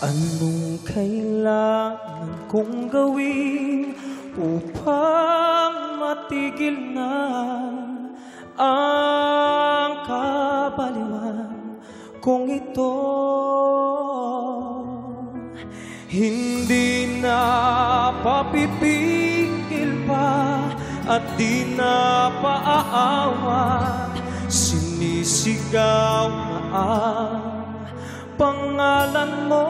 Anong kailangan kong gawin upang matigil na ang kabaliwan kong ito? Hindi na papipigil pa at di na paaawat, sinisigaw na ang pangalan mo.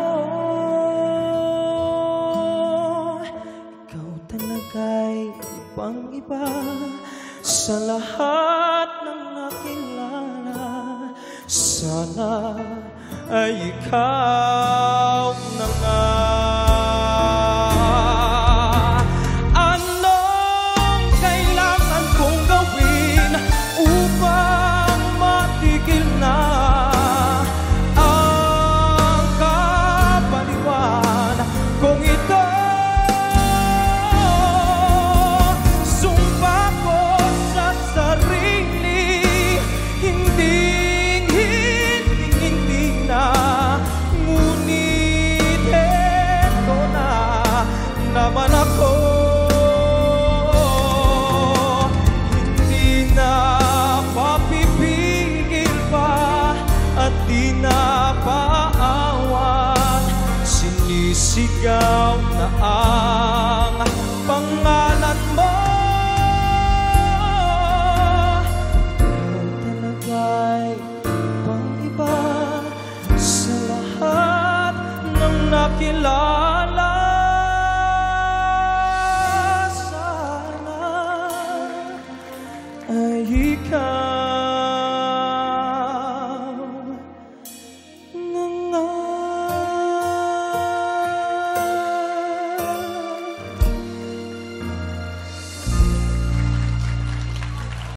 Ikaw talaga'y ibang-iba sa lahat ng nakilala. Sana ay ikaw na nga. Anong kailangan kong gawin upang matigil na ang kabaliwan kung ito? Sumpa ko sa sarili, hindi na, ngunit eto na naman ako. Hindi na papipigil pa at di na paawan, sinisigaw na